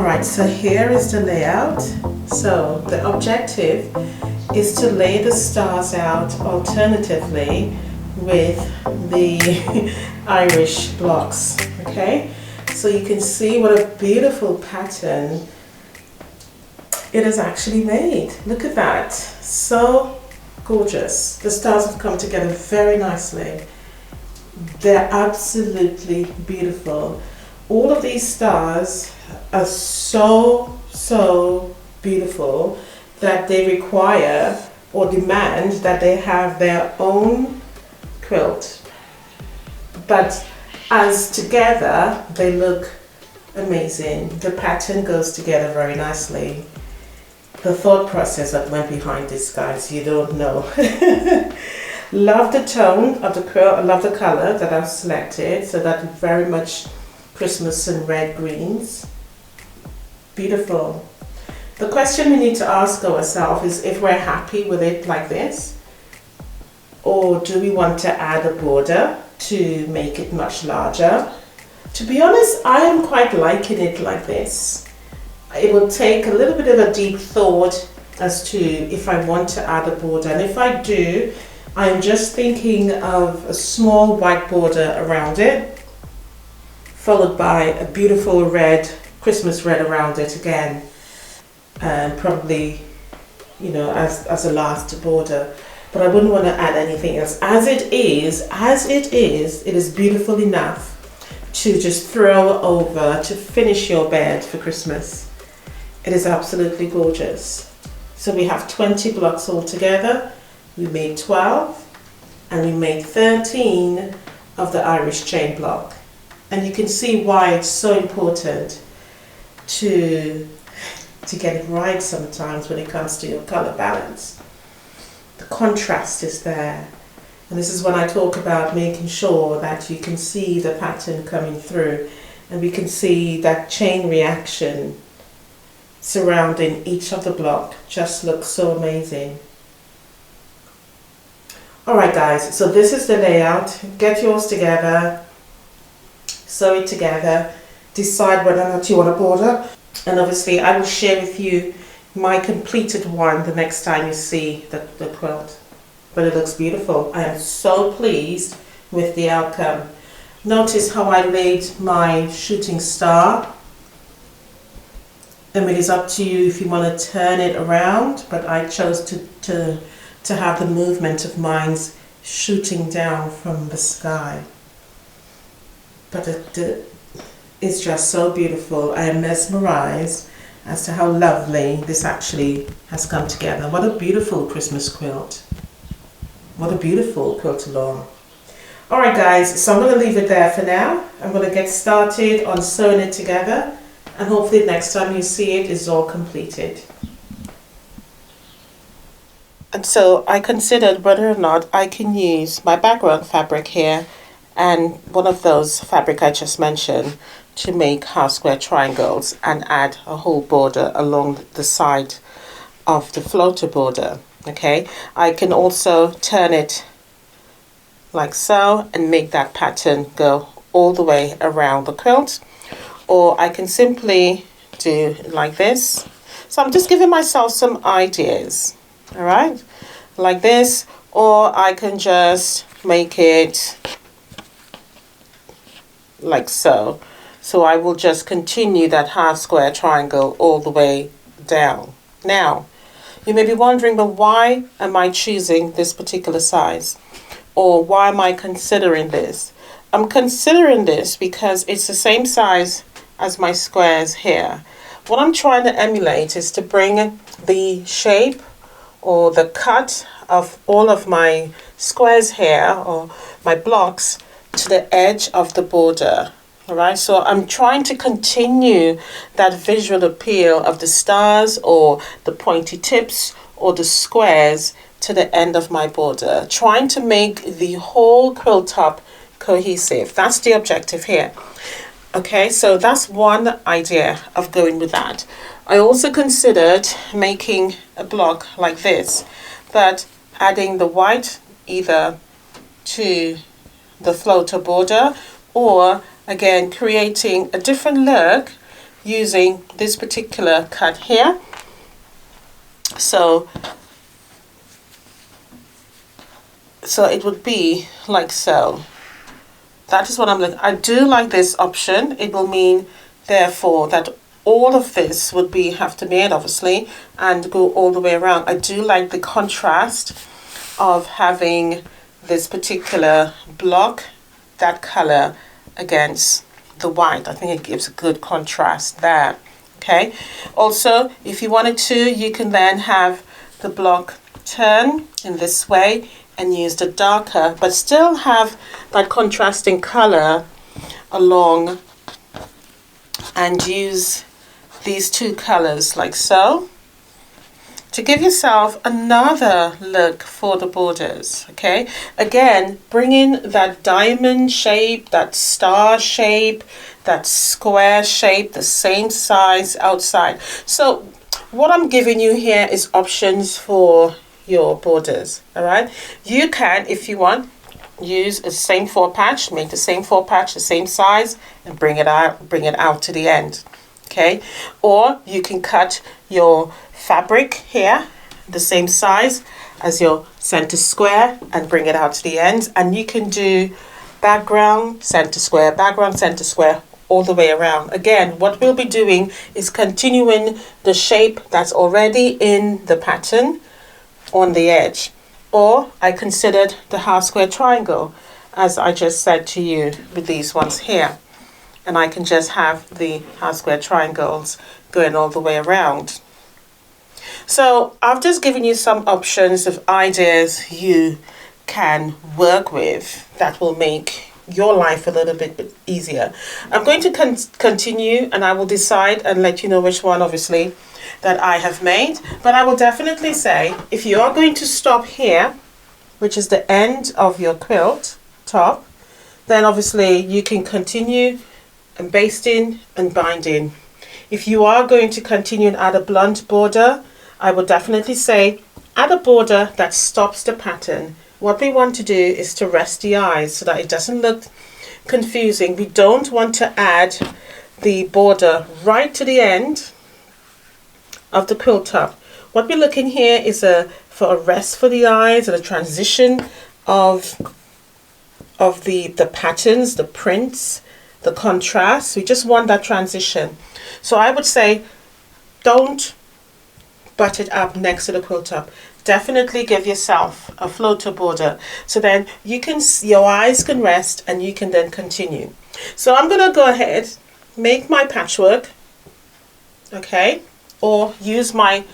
Alright, so here is the layout. So the objective is to lay the stars out alternatively with the Irish blocks. Okay, so you can see what a beautiful pattern it is actually made. Look at that, so gorgeous. The stars have come together very nicely. They're absolutely beautiful. All of these stars are so beautiful that they require or demand that they have their own quilt. But as together, they look amazing. The pattern goes together very nicely. The thought process that went behind this, guys, you don't know. Love the tone of the quilt. I love the color that I've selected. So that very much Christmas and red greens. Beautiful. The question we need to ask ourselves is if we're happy with it like this, or do we want to add a border to make it much larger? To be honest, I am quite liking it like this. It will take a little bit of a deep thought as to if I want to add a border, and if I do, I'm just thinking of a small white border around it, followed by a beautiful red, Christmas red around it again, and probably, you know, as a last border. But I wouldn't want to add anything else. As it is, it is beautiful enough to just throw over to finish your bed for Christmas. It is absolutely gorgeous. So we have 20 blocks altogether. We made 12 and we made 13 of the Irish chain block. And you can see why it's so important to get it right sometimes when it comes to your color balance. The contrast is there. And this is when I talk about making sure that you can see the pattern coming through, and we can see that chain reaction surrounding each of the block just looks so amazing. Alright guys, so this is the layout. Get yours together, sew it together, decide whether or not you want a border, and obviously I will share with you my completed one the next time you see the quilt. But it looks beautiful. I am so pleased with the outcome. Notice how I laid my shooting star. I mean, it's up to you if you want to turn it around, but I chose to have the movement of mine shooting down from the sky. But it's just so beautiful. I am mesmerized as to how lovely this actually has come together. What a beautiful Christmas quilt. What a beautiful quilt along. Alright guys, so I'm going to leave it there for now. I'm going to get started on sewing it together, and hopefully next time you see it is all completed. And so I considered whether or not I can use my background fabric here and one of those fabric I just mentioned to make half square triangles and add a whole border along the side of the floater border. Okay, I can also turn it like so and make that pattern go all the way around the quilt, or I can simply do like this. So I'm just giving myself some ideas, all right, like this, or I can just make it like so. So I will just continue that half square triangle all the way down. Now, you may be wondering, but why am I choosing this particular size? Or why am I considering this? I'm considering this because it's the same size as my squares here. What I'm trying to emulate is to bring the shape or the cut of all of my squares here, or my blocks, to the edge of the border. All right, so I'm trying to continue that visual appeal of the stars or the pointy tips or the squares to the end of my border, trying to make the whole quilt top cohesive. That's the objective here. Okay, so that's one idea of going with that. I also considered making a block like this, but adding the white either to the floater border, or again creating a different look using this particular cut here. So it would be like so. That is what I'm looking. I do like this option. It will mean, therefore, that all of this would be have to made, obviously, and go all the way around. I do like the contrast of having this particular block, that color, against the white. I think it gives a good contrast there. Okay. Also, if you wanted to, you can then have the block turn in this way and use the darker, but still have that contrasting color along, and use these two colors like so to give yourself another look for the borders. Okay, again, bring in that diamond shape, that star shape, that square shape, the same size outside. So what I'm giving you here is options for your borders. All right, you can, if you want, use the same 4 patch, make the same 4 patch the same size, and bring it out to the end. Okay, or you can cut your fabric here the same size as your center square and bring it out to the ends, and you can do background, center square, all the way around. Again, what we'll be doing is continuing the shape that's already in the pattern on the edge. Or I considered the half square triangle, as I just said to you with these ones here. And I can just have the half square triangles going all the way around. So I've just given you some options of ideas you can work with that will make your life a little bit easier. I'm going to continue, and I will decide and let you know which one, obviously, that I have made. But I will definitely say, if you are going to stop here, which is the end of your quilt top, then obviously you can continue and basting and binding. If you are going to continue and add a blunt border, I would definitely say add a border that stops the pattern. What we want to do is to rest the eyes so that it doesn't look confusing. We don't want to add the border right to the end of the quilt top. What we're looking here is for a rest for the eyes and a transition of the patterns, the prints, the contrast. We just want that transition. So I would say don't butt it up next to the quilt top. Definitely give yourself a floater border so then your eyes can rest and you can then continue. So I'm going to go ahead, make my patchwork, okay, or use my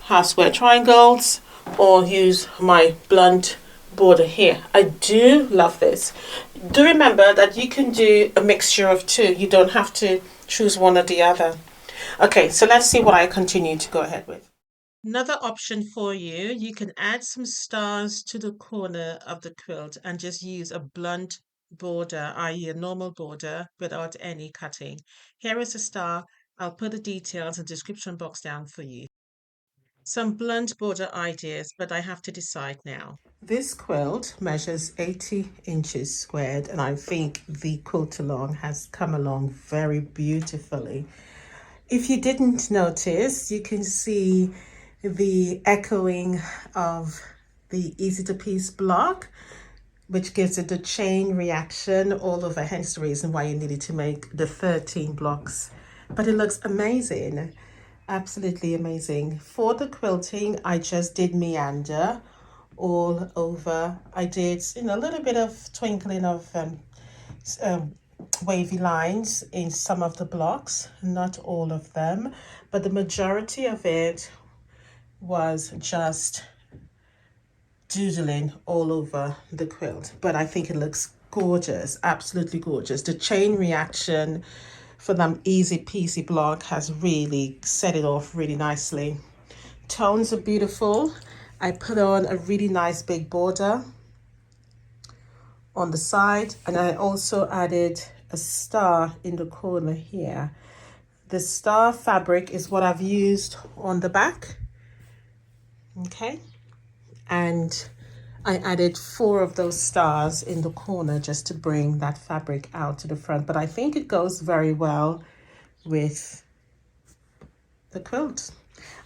half square triangles, or use my blunt border here. I do love this. Do remember that you can do a mixture of two. You don't have to choose one or the other. Okay, so let's see what I continue to go ahead with. Another option for you, you can add some stars to the corner of the quilt and just use a blunt border, i.e. a normal border without any cutting. Here is a star. I'll put the details in the description box down for you. Some blunt border ideas, but I have to decide now. This quilt measures 80 inches squared, and I think the quilt along has come along very beautifully. If you didn't notice, you can see the echoing of the easy to piece block, which gives it the chain reaction all over, hence the reason why you needed to make the 13 blocks. But it looks amazing, absolutely amazing. For the quilting, I just did meander all over. I did a little bit of twinkling of wavy lines in some of the blocks, not all of them, but the majority of it was just doodling all over the quilt. But I think it looks gorgeous, absolutely gorgeous. The chain reaction for them easy peasy block has really set it off really nicely. Tones are beautiful. I put on a really nice big border on the side, and I also added a star in the corner here. The star fabric is what I've used on the back, okay, and I added 4 of those stars in the corner just to bring that fabric out to the front. But I think it goes very well with the quilt.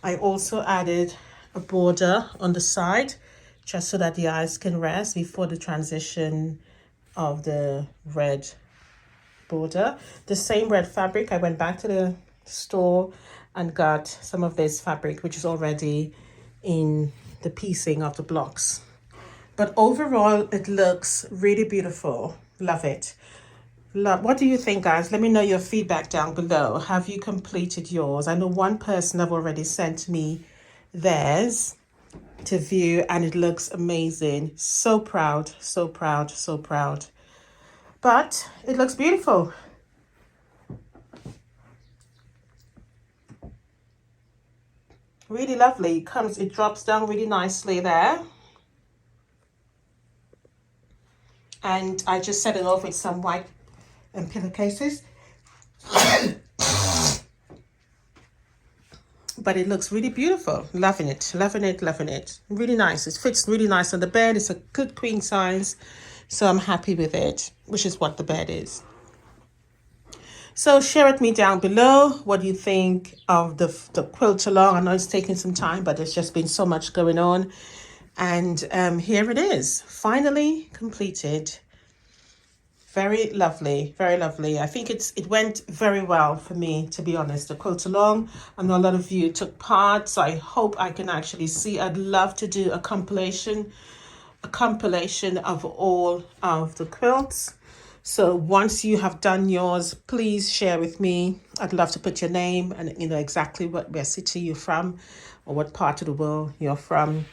I also added a border on the side just so that the eyes can rest before the transition of the red border. The same red fabric, I went back to the store and got some of this fabric, which is already in the piecing of the blocks. But overall, it looks really beautiful. Love it. Love. What do you think, guys? Let me know your feedback down below. Have you completed yours? I know one person have already sent me theirs to view, and it looks amazing. So proud, so proud, so proud. But it looks beautiful. Really lovely. It drops down really nicely there. And I just set it off with some white pillowcases. But it looks really beautiful. Loving it, loving it, loving it. Really nice. It fits really nice on the bed. It's a good queen size. So I'm happy with it, which is what the bed is. So share with me down below what you think of the quilt along. I know it's taking some time, but there's just been so much going on. And here it is, finally completed. Very lovely, very lovely. I think it went very well for me, to be honest. The quilt along, I know a lot of you took part, so I hope I can actually see. I'd love to do a compilation of all of the quilts. So once you have done yours, please share with me. I'd love to put your name and exactly where city you're from or what part of the world you're from.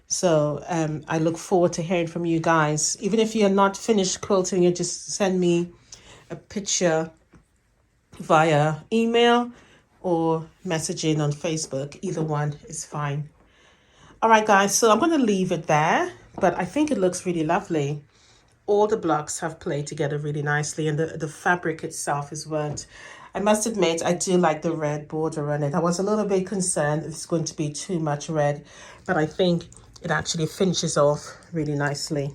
So I look forward to hearing from you guys. Even if you're not finished quilting, you just send me a picture via email or messaging on Facebook. Either one is fine. All right, guys, so I'm going to leave it there, but I think it looks really lovely. All the blocks have played together really nicely, and the fabric itself is worked. I must admit, I do like the red border on it. I was a little bit concerned it's going to be too much red, but I think it actually finishes off really nicely.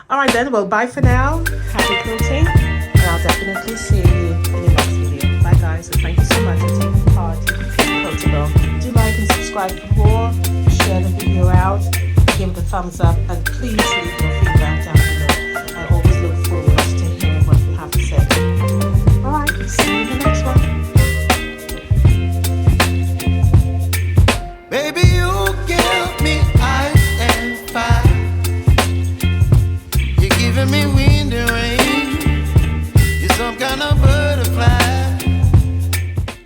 All right then, well, bye for now. Happy quilting, and I'll definitely see you in the next video. Bye guys, and thank you so much for taking part in Quiltable. Do like and subscribe for more, share the video out, give it a thumbs up, and please leave your